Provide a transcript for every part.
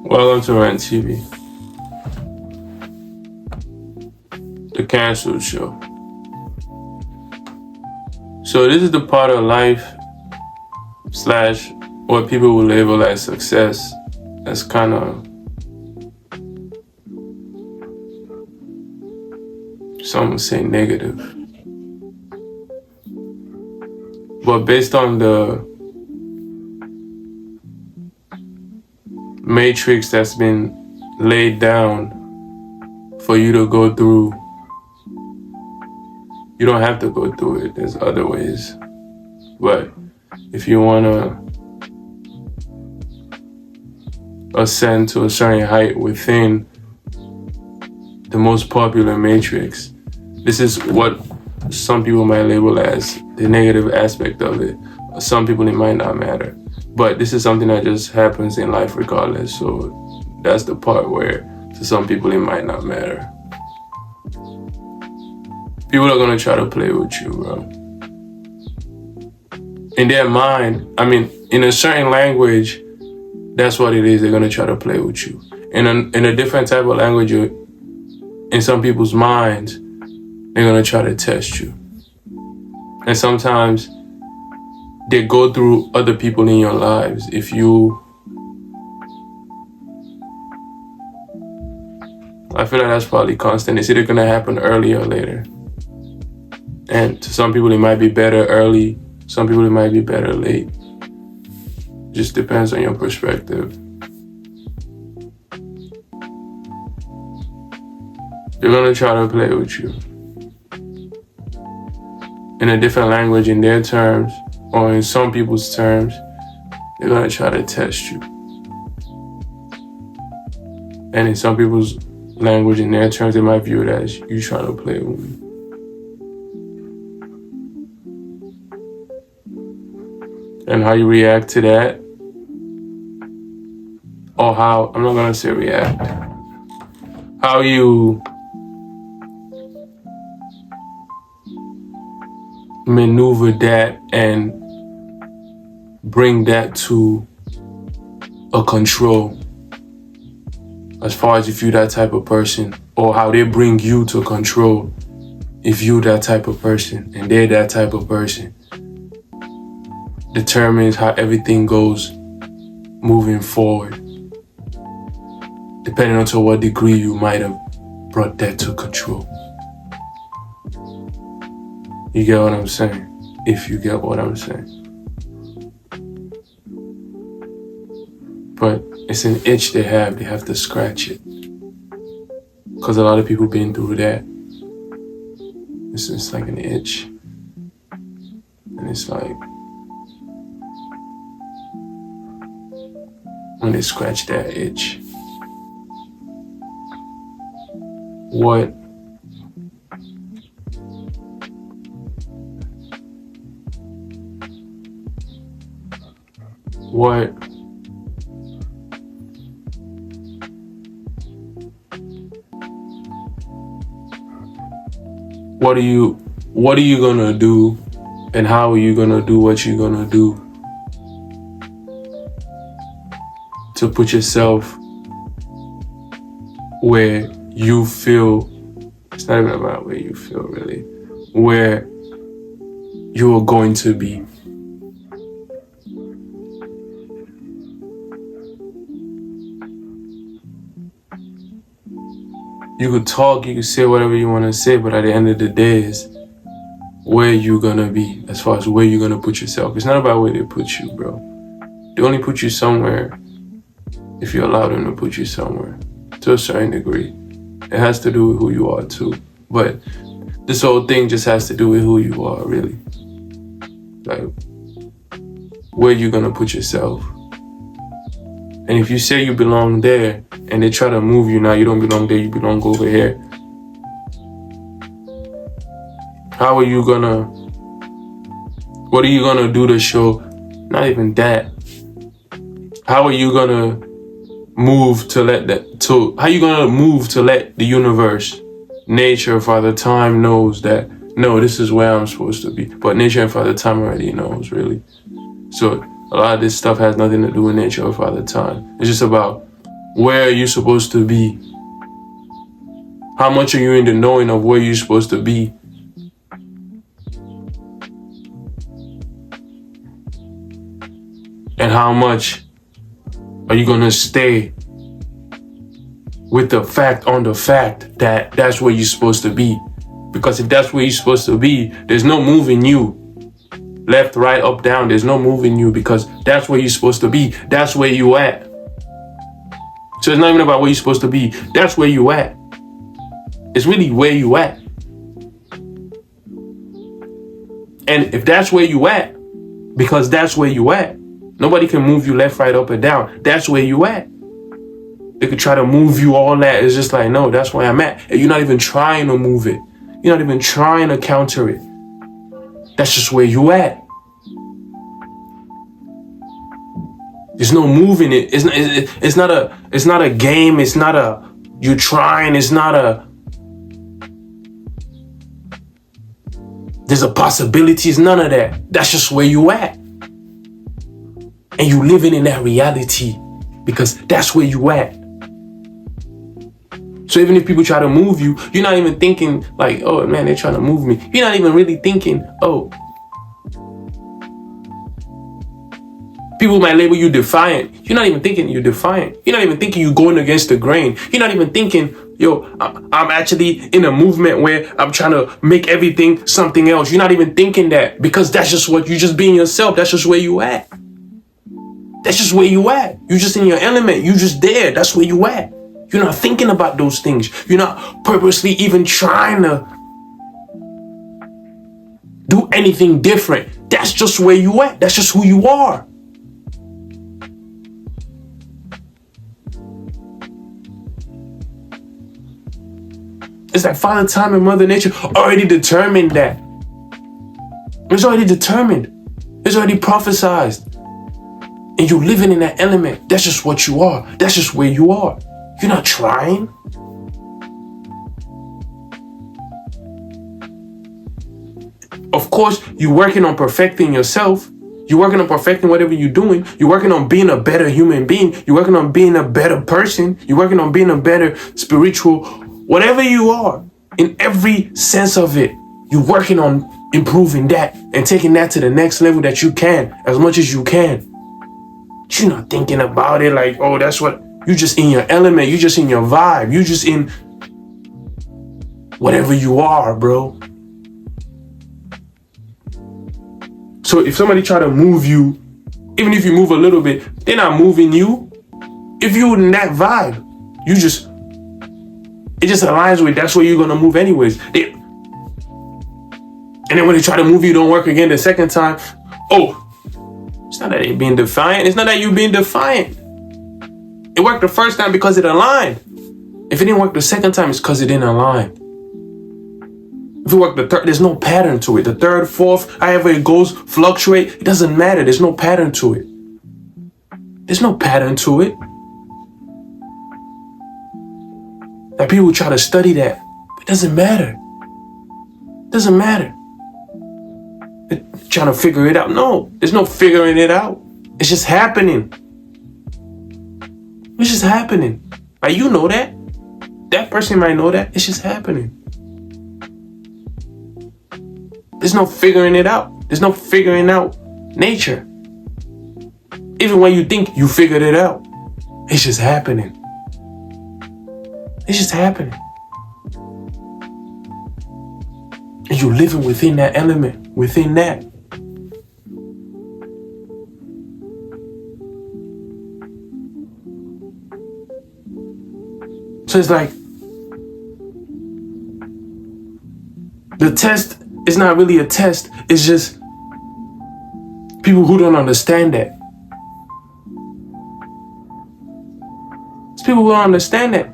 Welcome to Rent TV, the cancelled show. So this is the part of life slash what people will label as success that's kind of some would say negative. But based on the matrix that's been laid down for you to go through, you don't have to go through it. There's other ways. But if you want to ascend to a certain height within the most popular matrix, this is what some people might label as the negative aspect of it. Some people, it might not matter. But this is something that just happens in life regardless. So that's the part where to some people it might not matter. People are gonna try to play with you, bro. In their mind, in a certain language, that's what it is. They're gonna try to play with you. In a different type of language, in some people's minds, they're gonna try to test you. And sometimes they go through other people in your lives. I feel like that's probably constant. It's either gonna happen early or later. And to some people it might be better early, some people it might be better late. Just depends on your perspective. They're gonna try to play with you in a different language, in their terms, or in some people's terms. They're gonna try to test you. And in some people's language, in their terms, they might view it as you trying to play with me. And how you react to that, or how, I'm not gonna say react, how you maneuver that and bring that to a control, as far as if you that type of person, or how they bring you to control if you that type of person and they're that type of person, determines how everything goes moving forward, depending on to what degree you might have brought that to control. You get what I'm saying? If you get what I'm saying. But it's an itch they have to scratch it. Because a lot of people been through that. It's like an itch. And it's like, when they scratch that itch, what are you gonna do, and how are you gonna do what you're gonna do to put yourself where you feel, it's not even about where you feel really, where you are going to be. You could talk, you could say whatever you want to say, but at the end of the day, is where you gonna be, as far as where you're gonna put yourself. It's not about where they put you, bro. They only put you somewhere if you allow them to put you somewhere, to a certain degree. It has to do with who you are too. But this whole thing just has to do with who you are, really. Like, where you gonna put yourself. And if you say you belong there, and they try to move you now, you don't belong there, you belong over here. What are you gonna do to show, not even that. How are you gonna move to let the universe, nature, Father Time knows that, no, this is where I'm supposed to be. But nature and Father Time already knows, really. So a lot of this stuff has nothing to do with nature or Father Time. It's just about where you're supposed to be? How much are you in the knowing of where you're supposed to be? And how much are you gonna stay with the fact that that's where you're supposed to be? Because if that's where you're supposed to be, there's no moving you. Left, right, up, down, there's no moving you because that's where you're supposed to be. That's where you at. So it's not even about where you're supposed to be. That's where you at. It's really where you at. And if that's where you at, because that's where you at, nobody can move you left, right, up, and down. That's where you at. They could try to move you all that. It's just like, no, that's where I'm at. And you're not even trying to move it. You're not even trying to counter it. That's just where you at. There's no moving it. It's not a game. It's not a, you're trying. It's not a, there's a possibility. It's none of that. That's just where you at. And you living in that reality because that's where you at. So even if people try to move you, you're not even thinking like, oh man, they're trying to move me. You're not even really thinking, oh. People might label you defiant. You're not even thinking you're defiant. You're not even thinking you're going against the grain. You're not even thinking, yo, I'm actually in a movement where I'm trying to make everything something else. You're not even thinking that because that's just what you just being yourself. That's just where you at. That's just where you at. You just in your element. You just there. That's where you at. You're not thinking about those things. You're not purposely even trying to do anything different. That's just where you at. That's just who you are. It's like Father Time and Mother Nature already determined that. It's already determined. It's already prophesized. And you're living in that element. That's just what you are. That's just where you are. You're not trying. Of course, you're working on perfecting yourself. You're working on perfecting whatever you're doing. You're working on being a better human being. You're working on being a better person. You're working on being a better spiritual, whatever you are, in every sense of it. You're working on improving that and taking that to the next level that you can, as much as you can. You're not thinking about it like, oh, that's what, you just in your element. You just in your vibe. You just in whatever you are, bro. So if somebody try to move you, even if you move a little bit, they're not moving you. If you're in that vibe, it just aligns with that's where you're gonna move anyways. And then when they try to move you, don't work again the second time. Oh, it's not that they're being defiant. It's not that you're being defiant. It worked the first time because it aligned. If it didn't work the second time, it's because it didn't align. If it worked the third, there's no pattern to it. The third, fourth, however it goes, fluctuate. It doesn't matter. There's no pattern to it. There's no pattern to it. Like people try to study that. It doesn't matter. It doesn't matter. They're trying to figure it out. No, there's no figuring it out. It's just happening. It's just happening. Like you know that. That person might know that. It's just happening. There's no figuring it out. There's no figuring out nature. Even when you think you figured it out, it's just happening. It's just happening. And you're living within that element, within that. So it's like, the test is not really a test. It's just people who don't understand that. It's people who don't understand that.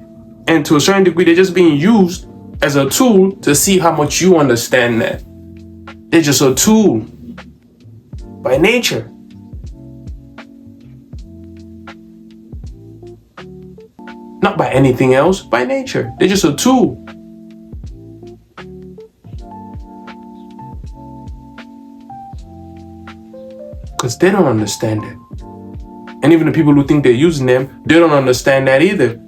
And to a certain degree, they're just being used as a tool to see how much you understand that. They're just a tool by nature. Not by anything else, by nature. They're just a tool. Because they don't understand it. And even the people who think they're using them, they don't understand that either.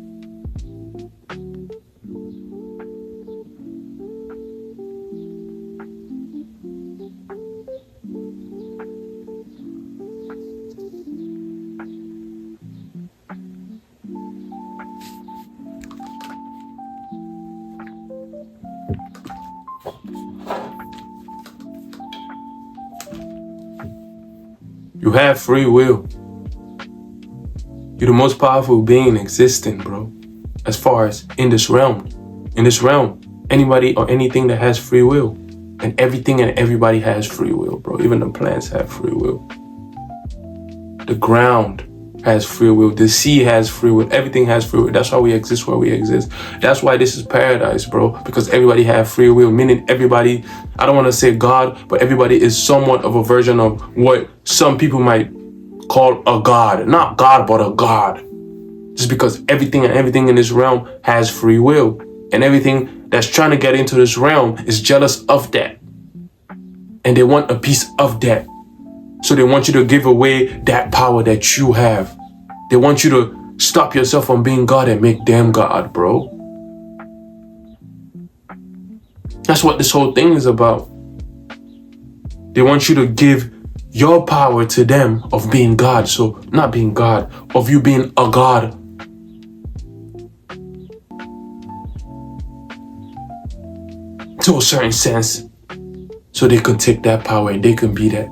You have free will. You're the most powerful being existing, bro. As far as in this realm. In this realm, anybody or anything that has free will. And everything and everybody has free will, bro. Even the plants have free will. The ground has free will. The sea has free will. Everything has free will. That's why we exist where we exist. That's why this is paradise, bro. Because everybody has free will. Meaning everybody, I don't want to say God, but everybody is somewhat of a version of what some people might call a God. Not God, but a God. Just because everything and everything in this realm has free will. And everything that's trying to get into this realm is jealous of that. And they want a piece of that. So they want you to give away that power that you have. They want you to stop yourself from being God and make them God, bro. That's what this whole thing is about. They want you to give your power to them of being God. So not being God, of you being a God. To a certain sense. So they can take that power and they can be that.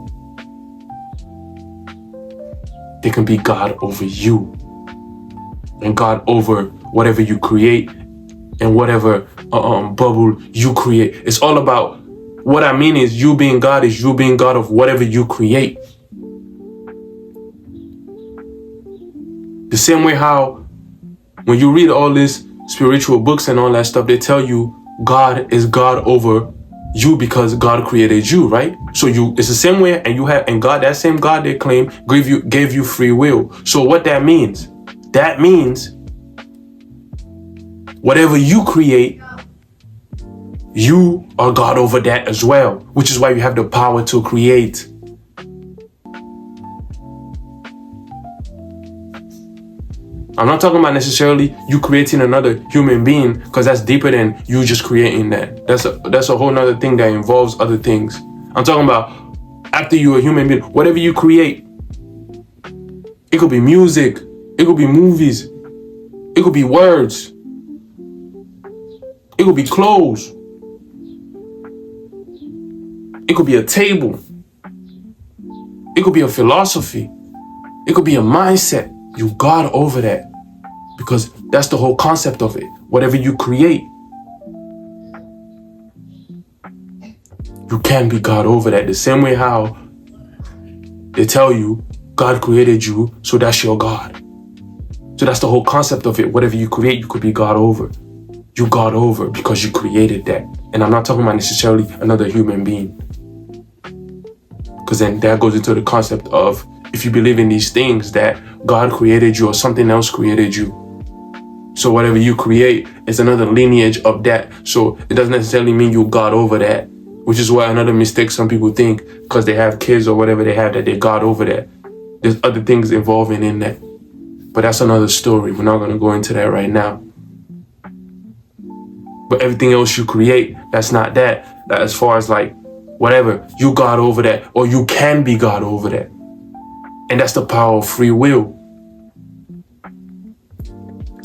They can be God over you. And God over whatever you create and whatever bubble you create. It's all about, what I mean is you being God is you being God of whatever you create. The same way how when you read all these spiritual books and all that stuff, they tell you God is God over you because God created you, right? So it's the same way, and God, that same God they claim gave you free will. So what that means whatever you create, you are God over that as well, which is why you have the power to create. I'm not talking about necessarily you creating another human being, because that's deeper than you just creating that. That's a whole nother thing that involves other things. I'm talking about after you're a human being, whatever you create. It could be music, it could be movies, it could be words, it could be clothes, it could be a table, it could be a philosophy, it could be a mindset. You God over that. Because that's the whole concept of it. Whatever you create, you can be God over that. The same way how they tell you God created you, so that's your God. So that's the whole concept of it. Whatever you create, you could be God over. You God over because you created that. And I'm not talking about necessarily another human being. Because then that goes into the concept of, if you believe in these things, that God created you or something else created you. So whatever you create is another lineage of that. So it doesn't necessarily mean you God over that, which is why another mistake some people think, because they have kids or whatever they have, that they God over that. There's other things involving in that. But that's another story. We're not going to go into that right now. But everything else you create, that's not that. That as far as like, whatever, you God over that, or you can be God over that. And that's the power of free will.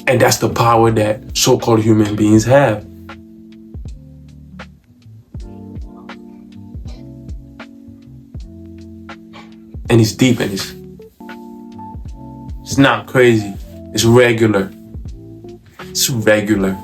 And that's the power that so-called human beings have. And it's deep, and it's not crazy. It's regular. It's regular.